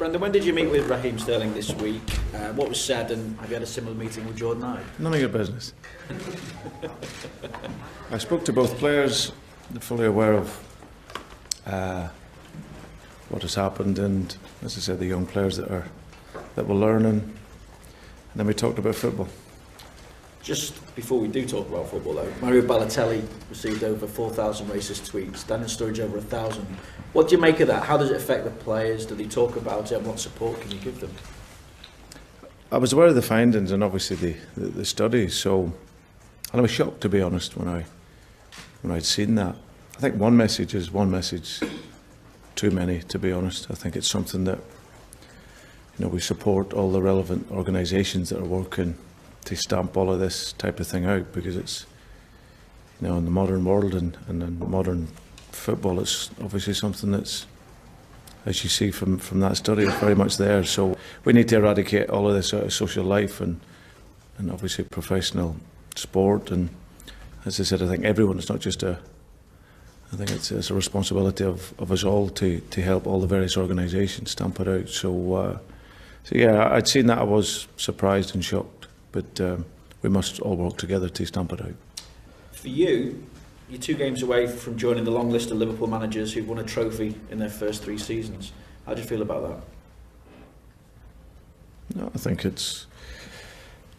Brendan, when did you meet with Raheem Sterling this week? What was said, and have you had a similar meeting with Jordan Ibe? None of your business. I spoke to both players, fully aware of what has happened, and as I said, the young players that were learning. And then we talked about football. Just before we do talk about football though, Mario Balotelli received over 4,000 racist tweets, Daniel Sturridge over 1,000. What do you make of that? How does it affect the players? Do they talk about it, and what support can you give them? I was aware of the findings and obviously the studies, so, and I was shocked, to be honest, when I'd seen that. I think one message is one message too many, to be honest. I think it's something that, we support all the relevant organisations that are working to stamp all of this type of thing out, because it's, in the modern world and in modern football, it's obviously something that's, as you see from that study, it's very much there. So we need to eradicate all of this out of social life and obviously professional sport. And as I said, I think everyone, it's not just I think it's a responsibility of us all to help all the various organisations stamp it out. So yeah, I'd seen that. I was surprised and shocked, but we must all work together to stamp it out. For you, you're 2 games away from joining the long list of Liverpool managers who've won a trophy in their first 3 seasons. How do you feel about that? No, I think it's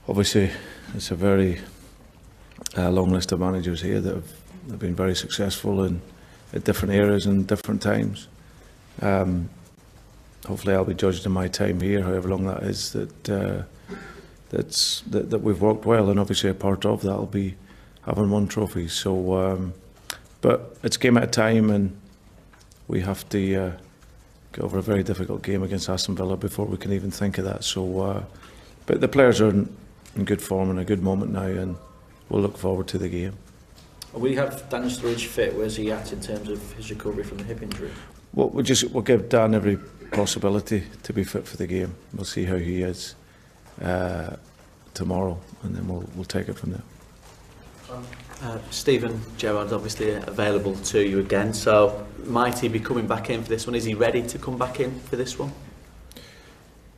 obviously it's a very long list of managers here that have been very successful at different eras and different times. Hopefully, I'll be judged in my time here, however long that is. That we've worked well, and obviously a part of that will be having won trophies. So, but it's a game at a time, and we have to get over a very difficult game against Aston Villa before we can even think of that. So, but the players are in good form and a good moment now, and we'll look forward to the game. We have Daniel Sturridge fit. Where's he at in terms of his recovery from the hip injury? Well, we'll give Dan every possibility to be fit for the game. We'll see how he is tomorrow, and then we'll take it from there. Steven Gerrard's obviously available to you again, so might he be coming back in for this one? Is he ready to come back in for this one?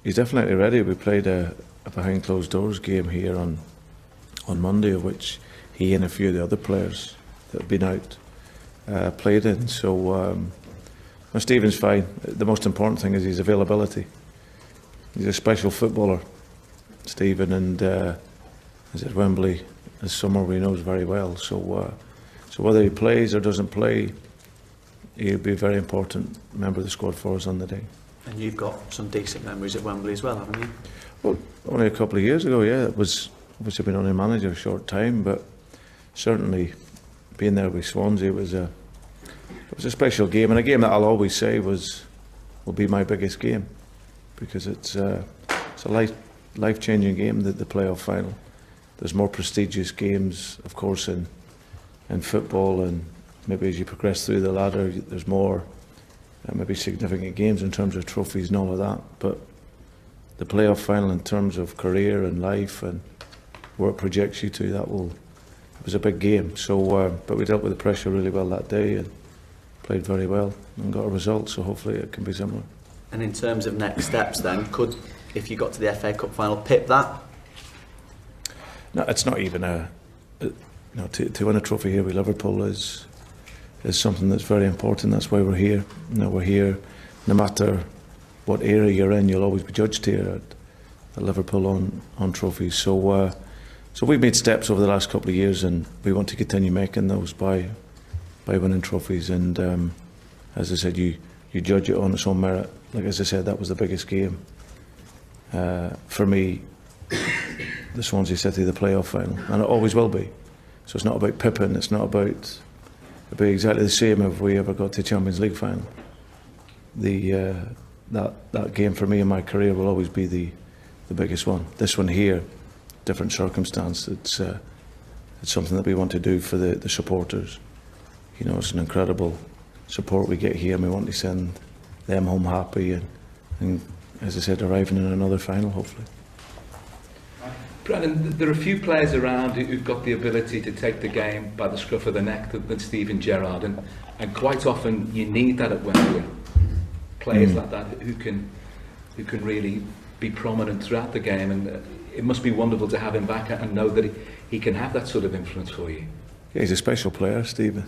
He's definitely ready. We played a behind closed doors game here on Monday, of which he and a few of the other players that have been out played in. So Stephen's fine. The most important thing is his availability. He's a special footballer, Stephen, and is at Wembley this summer, he knows very well. So whether he plays or doesn't play, he'll be a very important member of the squad for us on the day. And you've got some decent memories at Wembley as well, haven't you? Well, only a couple of years ago, yeah. It was obviously been only manager a short time, but certainly being there with Swansea, it was a special game, and a game that I'll always say will be my biggest game, because it's a life-changing game, the playoff final. There's more prestigious games, of course, in football, and maybe as you progress through the ladder, there's more maybe significant games in terms of trophies and all of that. But the playoff final, in terms of career and life and where it projects you to, it was a big game. So, but we dealt with the pressure really well that day and played very well and got a result. So hopefully it can be similar. And in terms of next steps, then, could, if you got to the FA Cup final, pip that? No, it's not even to win a trophy here with Liverpool is something that's very important. That's why we're here. We're here no matter what era you're in. You'll always be judged here at Liverpool on trophies. So we've made steps over the last couple of years, and we want to continue making those by winning trophies. And as I said, you judge it on its own merit. Like as I said, that was the biggest game for me. The Swansea City, the playoff final, and it always will be. So it's not about pipping. It's not about. It'll be exactly the same if we ever got to Champions League final. That game for me in my career will always be the biggest one. This one here, different circumstance. It's something that we want to do for the supporters. It's an incredible support we get here, and we want to send them home happy and as I said, arriving in another final, hopefully. Brendan, there are a few players around who've got the ability to take the game by the scruff of the neck than Steven Gerrard, and quite often you need that at Wembley. Players like that who can who can really be prominent throughout the game, and it must be wonderful to have him back and know that he can have that sort of influence for you. Yeah, he's a special player, Stephen.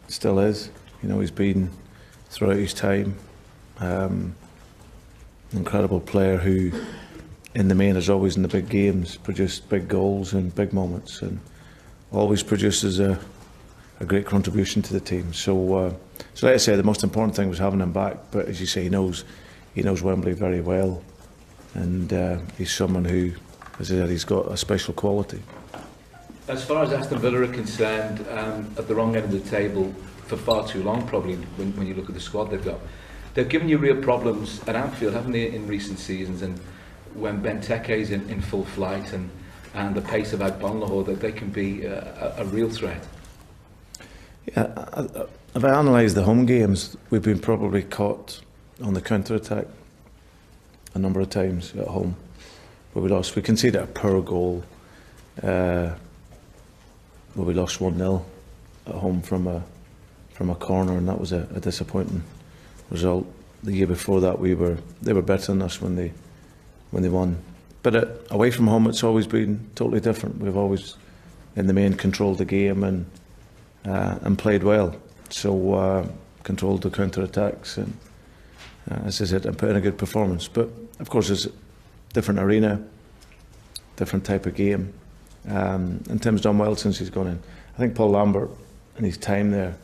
Still is. You know, he's been throughout his time. Incredible player who, in the main, is always in the big games, produced big goals and big moments, and always produces a great contribution to the team. So like I say, the most important thing was having him back. But as you say, he knows Wembley very well, and he's someone who, as I said, he's got a special quality. As far as Aston Villa are concerned, at the wrong end of the table for far too long, probably, when you look at the squad they've got. They've given you real problems at Anfield, haven't they, in recent seasons? And when Benteke's in full flight and the pace of Agbonlahor, that they can be a real threat. Yeah, if I analyse the home games, we've been probably caught on the counter-attack a number of times at home where we lost. We conceded a poor goal where we lost 1-0 at home from a corner, and that was a disappointing result. The year before that, they were better than us when they won. But away from home, it's always been totally different. We've always, in the main, controlled the game and played well. So controlled the counter attacks and, as I said, and put in a good performance. But of course, it's a different arena, different type of game. And Tim's done well since he's gone in. I think Paul Lambert, in his time there,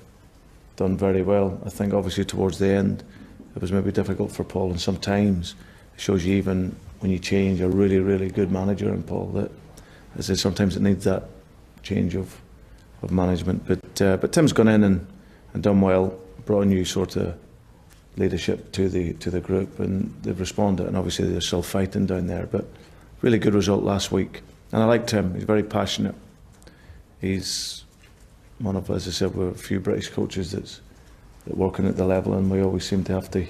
done very well. I think obviously towards the end it was maybe difficult for Paul, and sometimes it shows you, even when you change a really, really good manager in Paul, that, as I say, sometimes it needs that change of management. But Tim's gone in and done well, brought a new sort of leadership to the group, and they've responded, and obviously they're still fighting down there. But really good result last week, and I like Tim. He's very passionate. He's one of, as I said, we're a few British coaches that working at the level, and we always seem to have to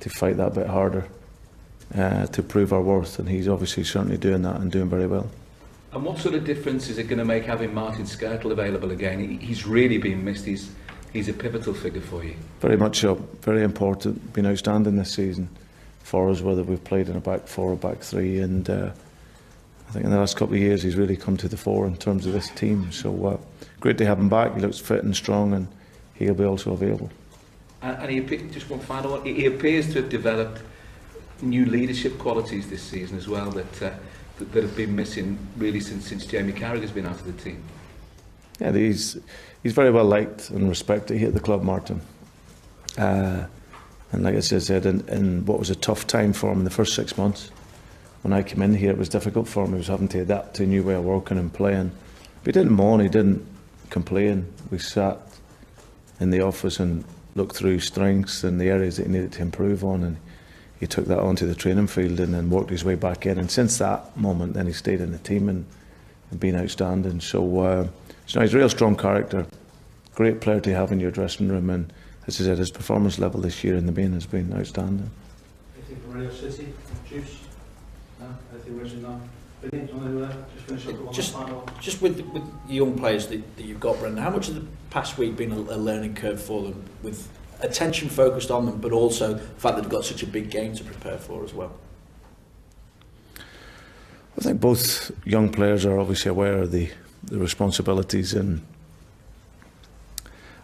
fight that bit harder to prove our worth, and he's obviously certainly doing that and doing very well. And what sort of difference is it going to make having Martin Skrtel available again? He's really been missed. He's a pivotal figure for you. Very much so. Very important. Been outstanding this season for us, whether we've played in a back four or back three, and I think in the last couple of years he's really come to the fore in terms of this team. So great to have him back. He looks fit and strong, and he'll be also available. And he just one final one. He appears to have developed new leadership qualities this season as well that have been missing really since Jamie Carragher's been out of the team. Yeah, he's very well liked and respected here at the club, Martin. And like I said, in what was a tough time for him in the first 6 months, when I came in here, it was difficult for him. He was having to adapt to a new way of working and playing. But he didn't moan, he didn't complain. We sat in the office and looked through strengths and the areas that he needed to improve on, and he took that onto the training field and then worked his way back in. And since that moment, then he stayed in the team and been outstanding. So he's a real strong character, great player to have in your dressing room, and as I said, his performance level this year in the main has been outstanding. Anything from Radio City? Juice? No? Anything original? Brilliant. Do you want to just finish up with one final? Just with the young players that you've got, Brendan, how much of the past week been a learning curve for them, with attention focused on them, but also the fact that they've got such a big game to prepare for as well? I think both young players are obviously aware of the responsibilities, and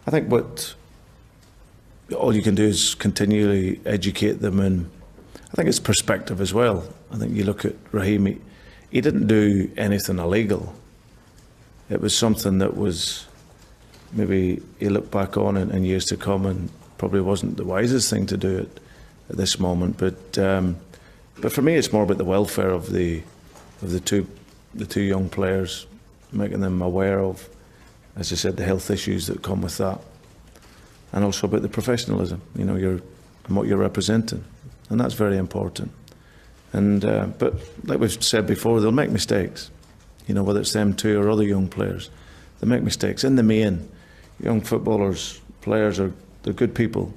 I think what all you can do is continually educate them, and I think it's perspective as well. I think you look at Raheem, he didn't do anything illegal. It was something that was maybe he looked back on in years to come, and probably wasn't the wisest thing to do it at this moment. But for me, it's more about the welfare of the two young players, making them aware of, as I said, the health issues that come with that, and also about the professionalism, and what you're representing, and that's very important. And but like we've said before, they'll make mistakes, whether it's them two or other young players, they make mistakes. In the main, young footballers, players they're good people,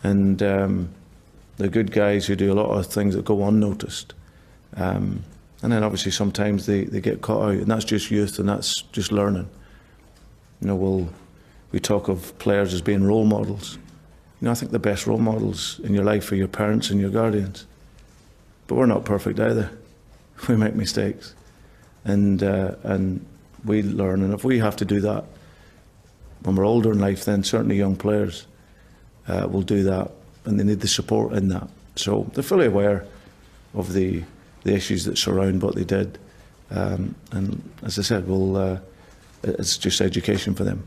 and they're good guys who do a lot of things that go unnoticed. And then obviously sometimes they get caught out, and that's just youth, and that's just learning. We talk of players as being role models. I think the best role models in your life are your parents and your guardians. but we're not perfect either. We make mistakes, and we learn. And if we have to do that when we're older in life, then certainly young players will do that, and they need the support in that. So they're fully aware of the issues that surround what they did, and as I said, it's just education for them.